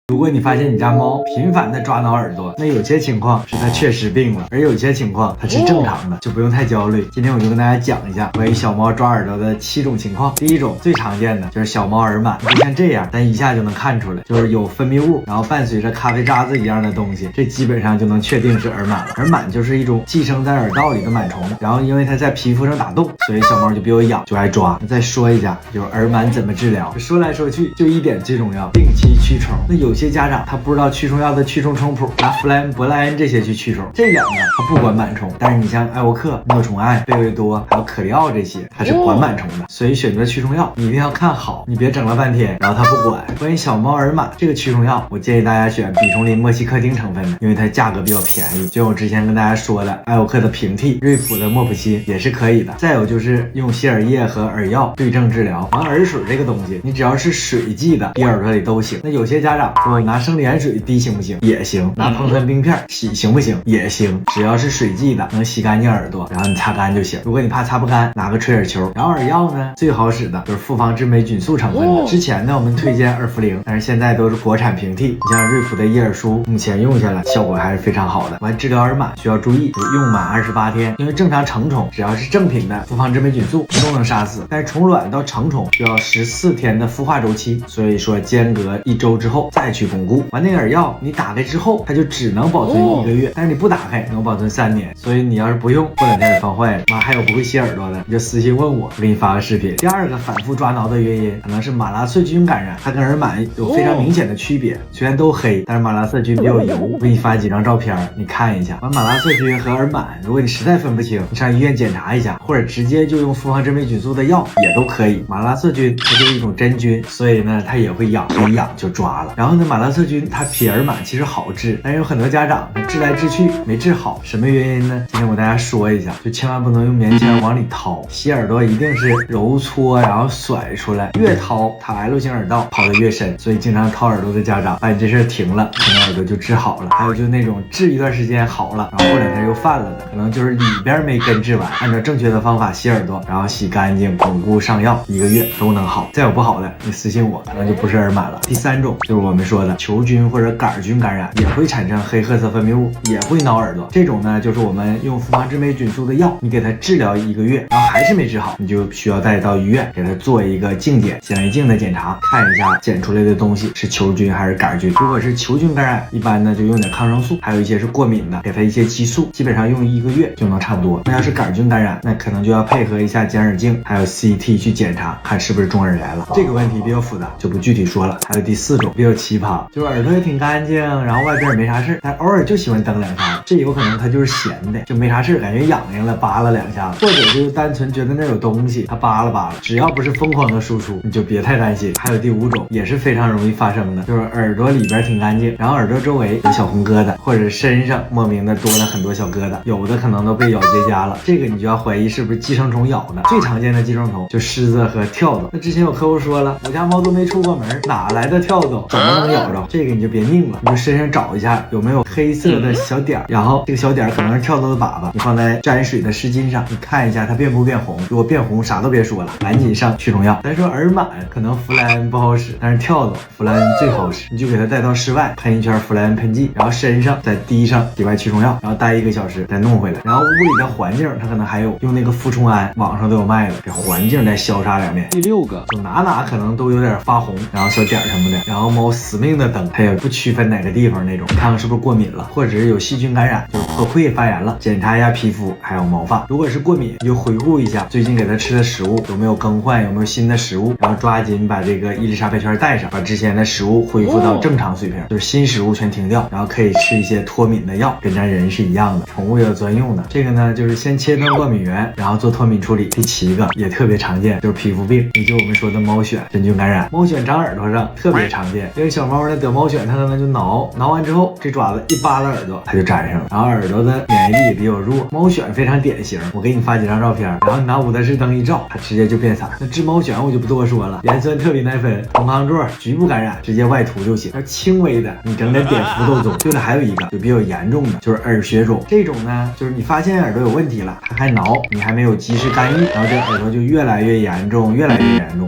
如果你发现你家猫频繁的抓挠耳朵，那有些情况是它确实病了，而有些情况它是正常的，就不用太焦虑。今天我就跟大家讲一下关于小猫抓耳朵的7种情况。第一种最常见的就是小猫耳螨，就像这样，但一下就能看出来，就是有分泌物，然后伴随着咖啡渣子一样的东西，这基本上就能确定是耳螨了。耳螨就是一种寄生在耳道里的螨虫，然后因为它在皮肤上打洞，所以小猫就比较痒，就爱抓。再说一下，就是耳螨怎么治疗，说来说去就一点最重要，定期驱虫。那有些家长他不知道驱虫药的驱虫冲谱，拿弗莱恩、博莱恩这些去驱虫，这两个它不管螨虫，但是你像艾沃克、诺虫艾、贝维多还有可利奥这些，它是管螨虫的，所以选择驱虫药你一定要看好，你别整了半天然后它不管。关于小猫耳螨这个驱虫药，我建议大家选吡虫林莫西克汀成分的，因为它价格比较便宜。就我之前跟大家说的，艾沃克的平替、瑞普的莫普辛也是可以的。再有就是用洗耳液和耳药对症治疗。完耳水这个东西，你只要是水剂的滴耳朵里都行。那有些家长说拿生理盐水滴行不行？也行。拿硼酸冰片洗行不行？也行。只要是水剂的，能洗干净耳朵，然后你擦干就行。如果你怕擦不干，拿个吹耳球。然后耳药呢，最好使的就是复方治霉菌素成分的。之前呢我们推荐耳茯苓，但是现在都是国产平替。你像瑞普的伊尔舒，目前用下来效果还是非常好的。完治疗耳螨需要注意，用满28天，因为正常成虫只要是正品的复方治霉菌素都能杀死，但是虫卵到成虫需要14天的孵化周期，所以说间隔1周之后再去巩固。完那个耳药你打开之后，它就只能保存1个月，但是你不打开能保存3年，所以你要是不用，过2天就放坏了。妈，还有不会洗耳朵的，你就私信问我给你发个视频。第二个反复抓挠的原因可能是马拉色菌感染，它跟耳螨有非常明显的区别，虽然都黑，但是马拉色菌比较油。我给你发几张照片你看一下。完马拉色菌和耳螨，如果你实在分不清，你上医院检查一下，或者直接就用复方治霉菌素的药也都可以。马拉色菌它就是一种真菌，所以呢它也会痒，一痒就抓了。然后呢马拉色菌它比耳螨其实好治，但是有很多家长治来治去没治好，什么原因呢？今天我跟大家说一下，就千万不能用棉签往里掏，洗耳朵一定是揉搓然后甩出来，越掏它 L 型耳道跑得越深，所以经常掏耳朵的家长把你这事停了，可能耳朵就治好了。还有就那种治一段时间好了，然后过2天又犯了的，可能就是里边没根治完，按照正确的方法洗耳朵，然后洗干净巩固上药，1个月都能好。再有不好的你私信我，可能就不是耳螨了。第3种就是我们说的球菌或者杆菌感染，也会产生黑褐色分泌物，也会挠耳朵。这种呢就是我们用复方治霉菌素的药，你给它治疗1个月，然后还是没治好，你就需要带到医院给它做一个镜检显微镜的检查，看一下检出来的东西是球菌还是杆菌。如果是球菌感染，一般呢就用点抗生素，还有一些是过敏的，给它一些激素，基本上用1个月就能差不多。那要是杆菌感染，那可能就要配合一下检耳镜还有 CT 去检查，看是不是中耳炎了。这个问题比较复杂，就不具体说了。还有第4种比较奇葩，就是耳朵也挺干净，然后外边也没啥事，但偶尔就喜欢蹬2下，这有可能它就是闲的，就没啥事，感觉痒痒了扒拉2下，或者就单纯觉得那有东西它扒拉扒拉，只要不是疯狂的输出，你就别太担心。还有第5种也是非常容易发生的，就是耳朵里边挺干净，然后耳朵周围有小红疙瘩，或者身上莫名的多了很多小疙瘩，有的可能都被咬结痂了，这个你就要怀疑是不是寄生虫咬的。最常见的寄生虫就虱子和跳蚤。那之前有客户说了，我家猫都没出过门，哪来的跳蚤，怎么能咬着？这个你就别拧了，你就身上找一下有没有黑色的小点，然后这个小点可能是跳蚤的粑粑，你放在沾水的湿巾上，你看一下它变不变红，如果变红啥都别说了，赶紧上驱虫药。咱说耳螨可能弗莱恩不好使，但是跳蚤弗莱恩最好使，你就给它带到室外喷一圈弗莱恩喷剂，然后身上再滴上体外驱虫药，然后待1个小时再弄回来。然后屋里的环境它可能还有用那个复虫胺，网上都有卖的，给环境再消杀2遍。第6个就哪可能都有点发红，然后小点什么的，然后猫死命的蹬，它也不区分哪个地方那种，看看是不是过敏了，或者是有细菌感染，就是破溃发炎了，检查一下皮肤还有毛发。如果是过敏，你就回顾一下最近给它吃的食物有没有更换，有没有新的食物，然后抓紧把这个伊丽莎白圈带上，把之前的食物恢复到正常水平，就是新食物全停掉，然后可以吃一些脱敏的药，跟咱人是一样的，宠物也有专用的。这个呢就是先切断过敏源，然后做脱敏处理。第7个也特别常见，就是皮肤病，也就我们说的猫癣真菌感染。猫癣长耳朵上特别常见，因为小猫呢得猫癣，它可能就挠完之后，这爪子一扒拉耳朵，它就粘上了，然后耳朵的免疫力也比较弱。猫癣非常典型，我给你发几张照片，然后你拿5德氏灯一照，它直接就变色。那治猫癣我就不多说了，盐酸特比奈芬、红康唑局部感染直接外涂就行，要轻微的你整点碘伏都中。对了，还有一个就比较严重的，就是耳血肿。这种呢就是你发现耳朵有问题了，它还挠，你还没有及时干预，然后这耳朵就越来越严重，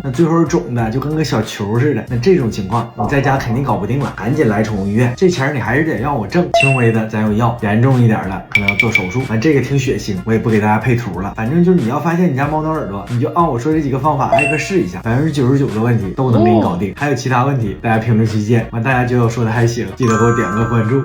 那最后肿的就跟个小球似的。那这种情况你在家肯定搞不定了，赶紧来宠物医院，这钱你还是得让我挣，轻微的咱有药，严重一点的可能要做手术。这个挺血腥，我也不给大家配图了，反正就是你要发现你家猫挠耳朵，你就按我说这几个方法挨个试一下，99%的问题都能给你搞定。还有其他问题大家评论区见，大家觉得我说的还行，记得给我点个关注。